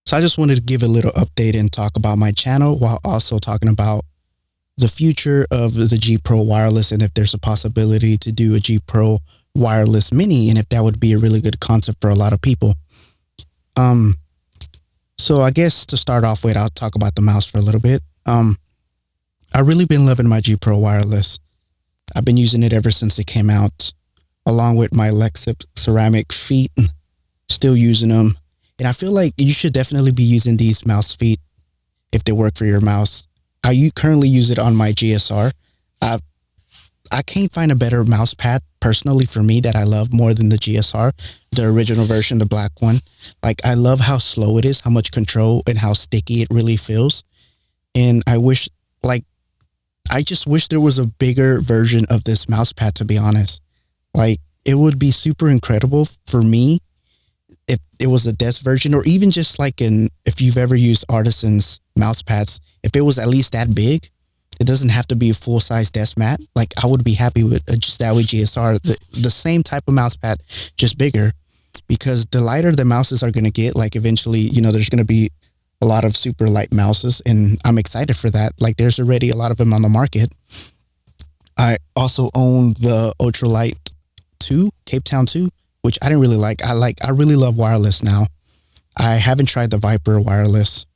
So I just wanted to give a little update and talk about my channel while also talking about the future of the G Pro wireless and if there's a possibility to do a G Pro wireless mini and if that would be a really good concept for a lot of people. Um, so I guess to start off with, I'll talk about the mouse for a little bit. I've really been loving my G Pro wireless. I've been using it ever since it came out, along with my Lexip ceramic feet, still using them. And I feel like you should definitely be using these mouse feet if they work for your mouse. Currently use it on my GSR. I can't find a better mouse pad personally for me that I love more than the GSR, the original version, the black one. Like, I love how slow it is, how much control and how sticky it really feels. And I just wish there was a bigger version of this mouse pad, to be honest. Like, it would be super incredible for me if it was a desk version, or even just if you've ever used Artisan's mouse pads, if it was at least that big. It doesn't have to be a full-size desk mat. Like, I would be happy with just that with GSR, the same type of mouse pad, just bigger. Because the lighter the mouses are going to get, like, eventually, there's going to be a lot of super light mouses, and I'm excited for that. Like, there's already a lot of them on the market. I also own the Ultralight 2, Cape Town 2, which I didn't really like. I really love wireless now. I haven't tried the Viper wireless,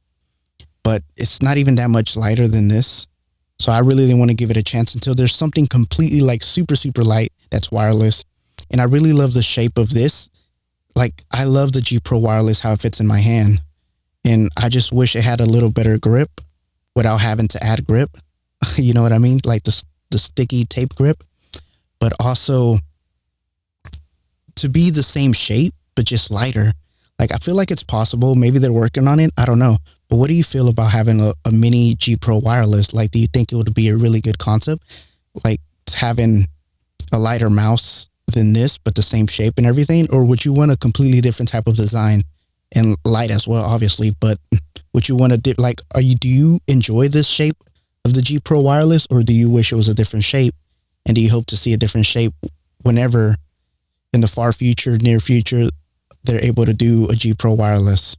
but it's not even that much lighter than this. So I really didn't want to give it a chance until there's something completely like super, super light that's wireless. And I really love the shape of this. Like, I love the G Pro wireless, how it fits in my hand. And I just wish it had a little better grip without having to add grip. You know what I mean? Like the sticky tape grip, but also to be the same shape, but just lighter. Like, I feel like it's possible. Maybe they're working on it. I don't know. But what do you feel about having a mini G Pro wireless? Like, do you think it would be a really good concept? Like, having a lighter mouse than this, but the same shape and everything? Or would you want a completely different type of design and light as well, obviously? But would you want to, do you enjoy this shape of the G Pro wireless, or do you wish it was a different shape? And do you hope to see a different shape whenever in the far future, near future, they're able to do a G Pro wireless?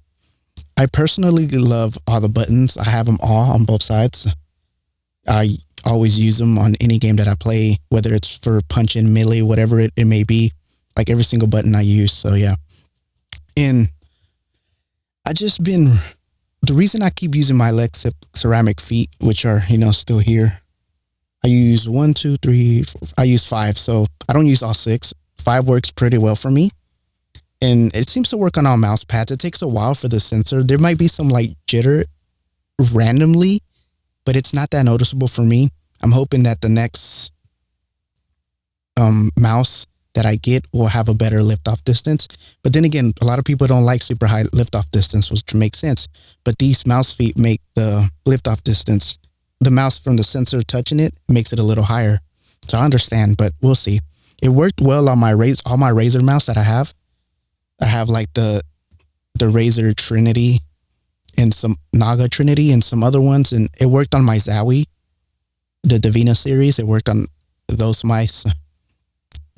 I personally love all the buttons. I have them all on both sides. I always use them on any game that I play, whether it's for punching, melee, whatever it may be. Like, every single button I use. So yeah. And the reason I keep using my Lexip ceramic feet, which are, still here. I use 1, 2, 3, 4, I use 5. So I don't use all 6. 5 works pretty well for me. And it seems to work on all mouse pads. It takes a while for the sensor. There might be some jitter randomly, but it's not that noticeable for me. I'm hoping that the next mouse that I get will have a better liftoff distance. But then again, a lot of people don't like super high liftoff distance, which makes sense. But these mouse feet make the liftoff distance, the mouse from the sensor touching it makes it a little higher. So I understand, but we'll see. It worked well on all my Razer mouse that I have. I have the Razer Trinity and some Naga Trinity and some other ones. And it worked on my Zowie, the Davina series. It worked on those mice.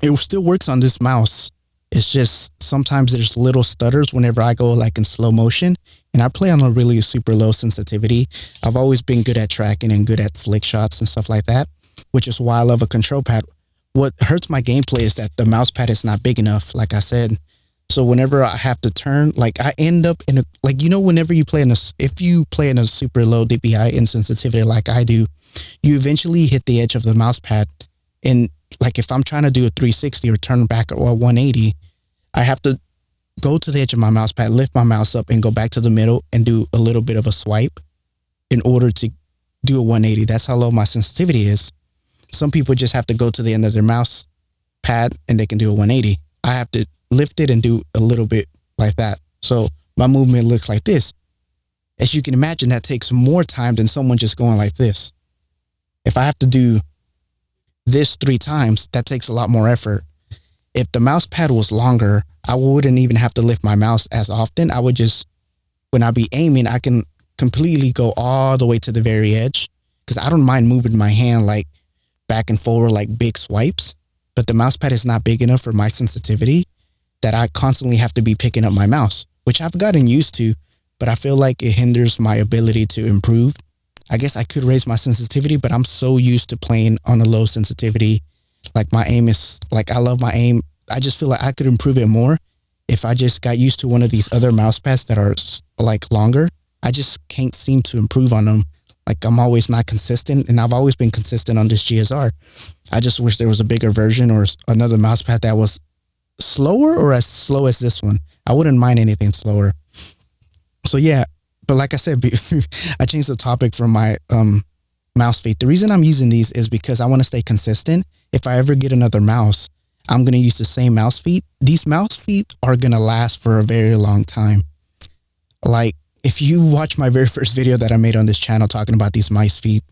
It still works on this mouse. It's just sometimes there's little stutters whenever I go in slow motion. And I play on a really super low sensitivity. I've always been good at tracking and good at flick shots and stuff like that, which is why I love a control pad. What hurts my gameplay is that the mouse pad is not big enough, like I said. So whenever I have to turn, I end up in whenever you play if you play in a super low DPI insensitivity like I do, you eventually hit the edge of the mouse pad. And if I'm trying to do a 360 or turn back or 180, I have to go to the edge of my mouse pad, lift my mouse up and go back to the middle and do a little bit of a swipe in order to do a 180. That's how low my sensitivity is. Some people just have to go to the end of their mouse pad and they can do a 180. I have to lift it and do a little bit like that. So my movement looks like this. As you can imagine, that takes more time than someone just going like this. If I have to do this 3 times, that takes a lot more effort. If the mouse pad was longer, I wouldn't even have to lift my mouse as often. I would just, when I be aiming, I can completely go all the way to the very edge, because I don't mind moving my hand back and forward big swipes. But the mouse pad is not big enough for my sensitivity that I constantly have to be picking up my mouse, which I've gotten used to. but I feel like it hinders my ability to improve. I guess I could raise my sensitivity, but I'm so used to playing on a low sensitivity. Like my aim is like, I love my aim. I just feel like I could improve it more if I just got used to one of these other mouse pads that are like longer. I just can't seem to improve on them. Like I'm always not consistent, and I've always been consistent on this GSR. I just wish there was a bigger version or another mouse pad that was slower or as slow as this one. I wouldn't mind anything slower. So yeah, but like I said, I changed the topic from my mouse feet. The reason I'm using these is because I want to stay consistent. If I ever get another mouse, I'm going to use the same mouse feet. These mouse feet are going to last for a very long time. Like if you watch my very first video that I made on this channel talking about these mouse feet,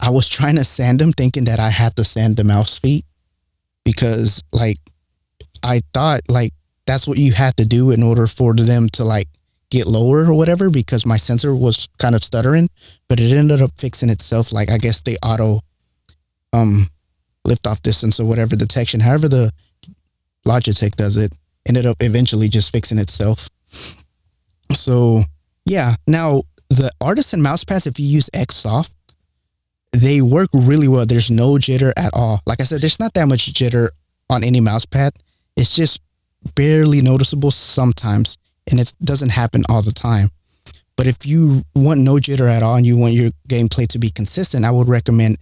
I was trying to sand them thinking that I had to sand the mouse feet because like I thought like that's what you had to do in order for them to like get lower or whatever, because my sensor was kind of stuttering, but it ended up fixing itself. Like I guess the auto lift off distance or whatever detection, however the Logitech does it, ended up eventually just fixing itself. So yeah, now the Artisan mouse pads, if you use Xsoft, they work really well. There's no jitter at all. Like I said, there's not that much jitter on any mouse pad. It's just barely noticeable sometimes, and it doesn't happen all the time. But if you want no jitter at all and you want your gameplay to be consistent, I would recommend,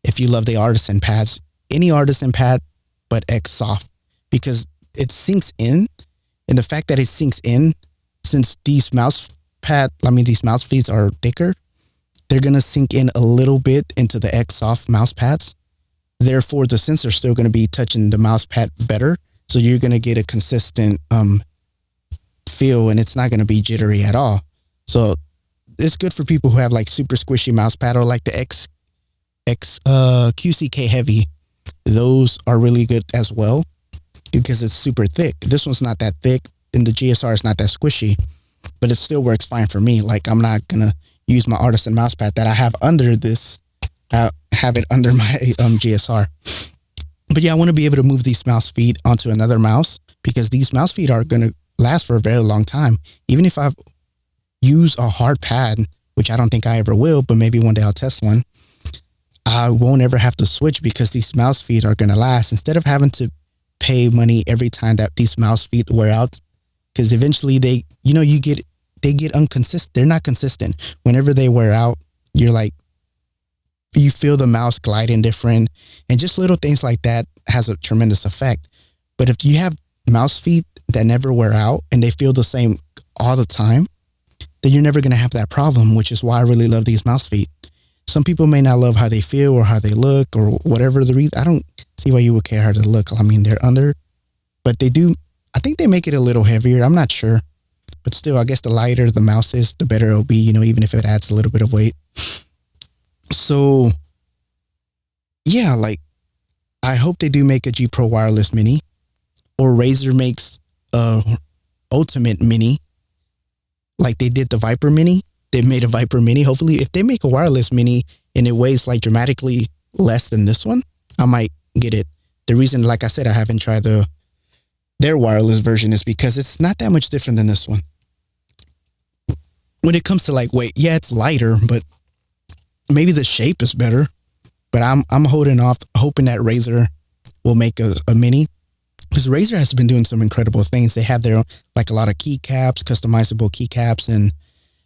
if you love the Artisan pads, any Artisan pad but Xsoft, because it sinks in. And the fact that it sinks in, since these mouse feet are thicker, they're going to sink in a little bit into the Xsoft mouse pads. Therefore, the sensor's still going to be touching the mouse pad better. So you're going to get a consistent feel, and it's not going to be jittery at all. So it's good for people who have like super squishy mouse pad, or like the QCK Heavy. Those are really good as well because it's super thick. This one's not that thick, and the GSR is not that squishy, but it still works fine for me. Like I'm not going to use my Artisan mouse pad that I have under this, have it under my GSR. But yeah, I want to be able to move these mouse feet onto another mouse, because these mouse feet are going to last for a very long time. Even if I use a hard pad, which I don't think I ever will, but maybe one day I'll test one, I won't ever have to switch because these mouse feet are going to last, instead of having to pay money every time that these mouse feet wear out. Because eventually they get inconsistent. They're not consistent. Whenever they wear out, you're like, you feel the mouse gliding different, and just little things like that has a tremendous effect. But if you have mouse feet that never wear out and they feel the same all the time, then you're never going to have that problem, which is why I really love these mouse feet. Some people may not love how they feel or how they look or whatever the reason. I don't see why you would care how they look. I mean, they're under, but they do. I think they make it a little heavier. I'm not sure, but still, I guess the lighter the mouse is, the better it'll be, even if it adds a little bit of weight. So yeah, like I hope they do make a G Pro Wireless Mini, or Razer makes a Ultimate Mini like they did the Viper Mini. They made a Viper Mini. Hopefully, if they make a wireless Mini and it weighs like dramatically less than this one, I might get it. The reason, like I said, I haven't tried their wireless version is because it's not that much different than this one. When it comes to like weight, yeah, it's lighter, but maybe the shape is better. But I'm holding off, hoping that Razer will make a Mini, because Razer has been doing some incredible things. They have their own, like a lot of keycaps, customizable keycaps, and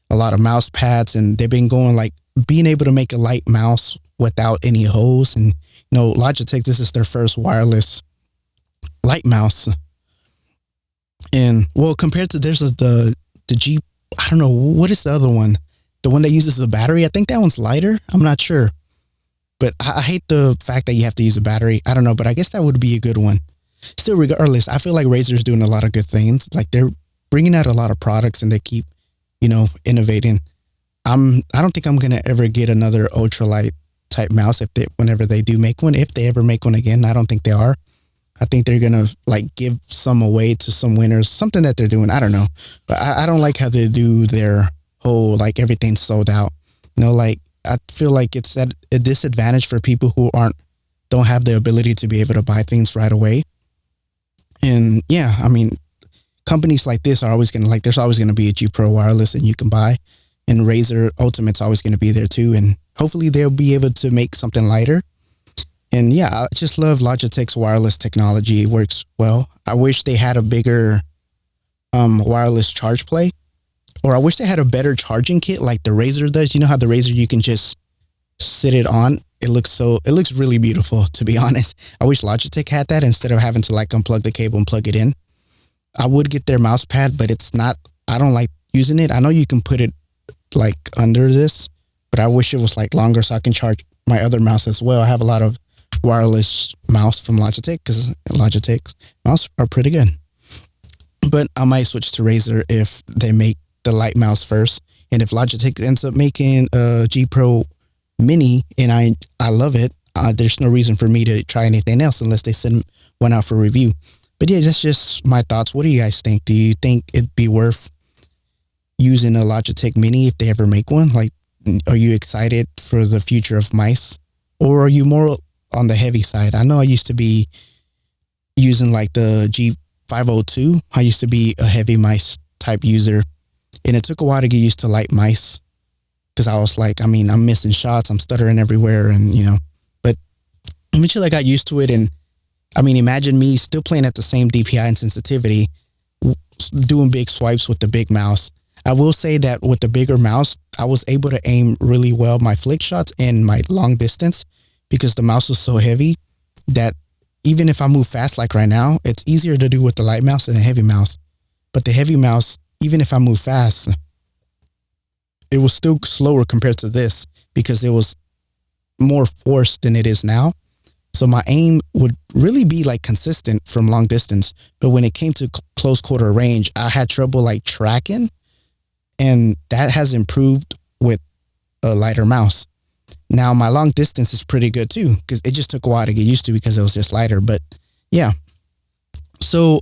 a lot of mouse pads, and they've been going like being able to make a light mouse without any holes. And Logitech, this is their first wireless light mouse. And well, compared to there's the G, I don't know, what is the other one? The one that uses the battery? I think that one's lighter. I'm not sure. But I hate the fact that you have to use a battery. I don't know, but I guess that would be a good one. Still, regardless, I feel like Razer's doing a lot of good things. Like they're bringing out a lot of products, and they keep, innovating. I don't think I'm gonna ever get another ultralight type mouse whenever they do make one. If they ever make one again, I don't think they are. I think they're gonna like give some away to some winners, something that they're doing. I don't know, but I don't like how they do their whole like everything's sold out. Like I feel like it's at a disadvantage for people who don't have the ability to be able to buy things right away. And yeah, I mean, companies like this are always going to like, there's always going to be a G Pro wireless and you can buy, and Razer Ultimate's always going to be there too. And hopefully they'll be able to make something lighter. And yeah, I just love Logitech's wireless technology. It works well. I wish they had a bigger wireless charge play, or I wish they had a better charging kit like the Razer does. You know how the Razer, you can just sit it on. It looks really beautiful, to be honest. I wish Logitech had that instead of having to like unplug the cable and plug it in. I would get their mouse pad, but it's not, I don't like using it. I know you can put it like under this, but I wish it was like longer so I can charge my other mouse as well. I have a lot of wireless mouse from Logitech because Logitech's mouse are pretty good. But I might switch to Razer if they make the light mouse first. And if Logitech ends up making a G Pro Mini and I love it, there's no reason for me to try anything else unless they send one out for review. But yeah, that's just my thoughts. What do you guys think? Do you think it'd be worth using a Logitech Mini if they ever make one? Like, are you excited for the future of mice? Or are you more on the heavy side? I know I used to be using like the G502. I used to be a heavy mice type user. And it took a while to get used to light mice. Because I was like, I mean, I'm missing shots. I'm stuttering everywhere. And, you know, but eventually I got used to it. And I mean, imagine me still playing at the same DPI and sensitivity, doing big swipes with the big mouse. I will say that with the bigger mouse, I was able to aim really well my flick shots and my long distance because the mouse was so heavy that even if I move fast like right now, it's easier to do with the light mouse than a heavy mouse. But the heavy mouse, even if I move fast, it was still slower compared to this because it was more forced than it is now. So my aim would really be like consistent from long distance. But when it came to close quarter range, I had trouble like tracking. And that has improved with a lighter mouse. Now my long distance is pretty good too, because it just took a while to get used to because it was just lighter. But yeah. So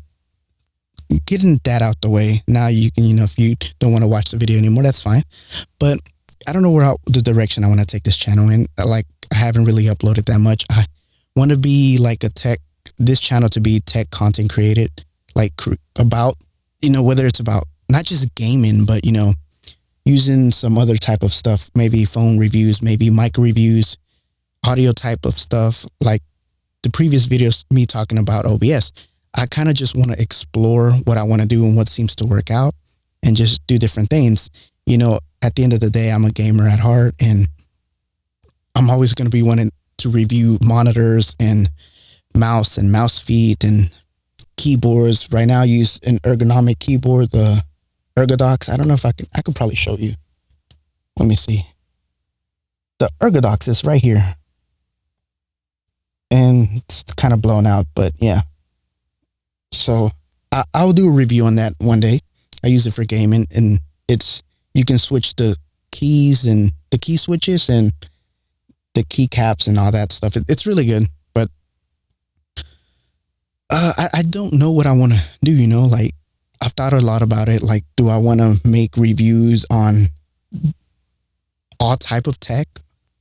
getting that out the way, now you can, you know, if you don't want to watch the video anymore, that's fine. But I don't know the direction I want to take this channel in. Like, I haven't really uploaded that much. I want to be like this channel to be tech content created, like about, you know, whether it's about not just gaming, but, you know, using some other type of stuff, maybe phone reviews, maybe mic reviews, audio type of stuff. Like the previous videos, me talking about OBS, I kind of just want to explore what I want to do and what seems to work out and just do different things. You know, at the end of the day, I'm a gamer at heart, and I'm always going to be wanting to review monitors and mouse feet and keyboards. Right now I use an ergonomic keyboard, the Ergodox. I don't know if I could probably show you. Let me see. The Ergodox is right here. And it's kind of blown out, but yeah. So I'll do a review on that one day. I use it for gaming, and you can switch the keys and the key switches and the keycaps and all that stuff. It's really good, but I don't know what I want to do, you know, like I've thought a lot about it. Like, do I want to make reviews on all type of tech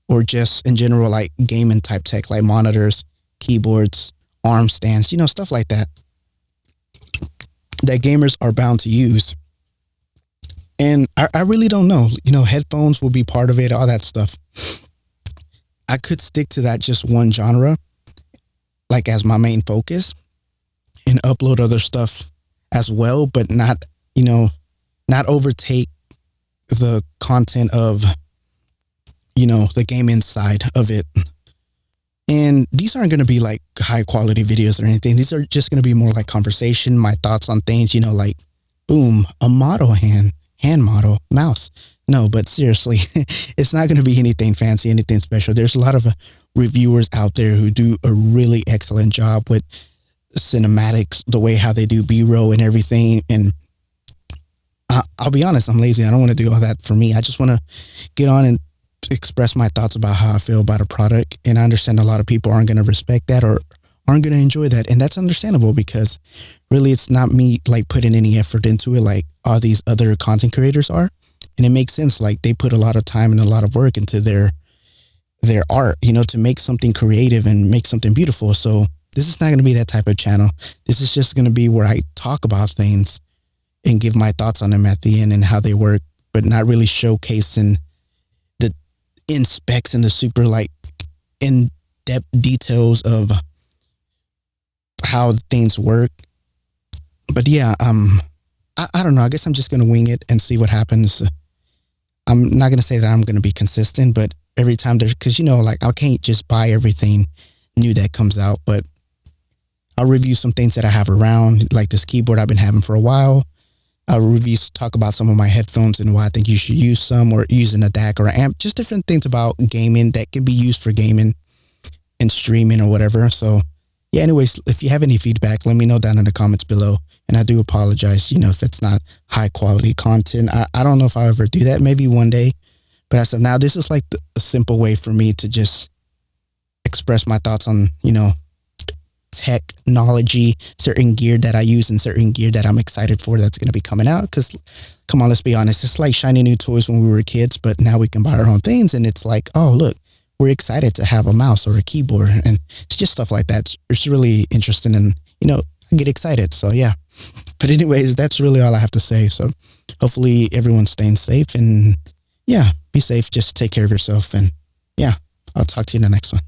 or just in general, like gaming type tech, like monitors, keyboards, arm stands, you know, stuff like that gamers are bound to use. And I really don't know, you know, headphones will be part of it, all that stuff. I could stick to that just one genre, like as my main focus, and upload other stuff as well, but not, you know, not overtake the content of, you know, the gaming side of it. And these aren't going to be like high quality videos or anything. These are just going to be more like conversation, my thoughts on things, you know, like, boom, a model hand model mouse. No, but seriously, it's not going to be anything fancy, anything special. There's a lot of reviewers out there who do a really excellent job with cinematics, the way how they do B-roll and everything. And I'll be honest, I'm lazy. I don't want to do all that for me. I just want to get on and express my thoughts about how I feel about a product. And I understand a lot of people aren't going to respect that or aren't going to enjoy that. And that's understandable because really it's not me like putting any effort into it like all these other content creators are. And it makes sense. Like they put a lot of time and a lot of work into their art, you know, to make something creative and make something beautiful. So this is not going to be that type of channel. This is just going to be where I talk about things and give my thoughts on them at the end and how they work, but not really showcasing the in specs and the super like in depth details of how things work. But yeah, I don't know. I guess I'm just gonna wing it and see what happens. I'm not gonna say that I'm gonna be consistent, but every time there's, because like I can't just buy everything new that comes out, but I'll review some things that I have around, like this keyboard I've been having for a while. I'll talk about some of my headphones and why I think you should use some, or using a DAC or an amp, just different things about gaming that can be used for gaming and streaming or whatever. So yeah, anyways, if you have any feedback, let me know down in the comments below. And I do apologize, if it's not high quality content. I don't know if I'll ever do that, maybe one day. But as of now, this is like a simple way for me to just express my thoughts on, technology, certain gear that I use and certain gear that I'm excited for that's going to be coming out. Because, come on, let's be honest, it's like shiny new toys when we were kids, but now we can buy our own things. And it's like, oh, look, we're excited to have a mouse or a keyboard. And it's just stuff like that. It's really interesting. And, I get excited. So, yeah. But anyways, that's really all I have to say. So hopefully everyone's staying safe. And, yeah, be safe. Just take care of yourself. And, yeah, I'll talk to you in the next one.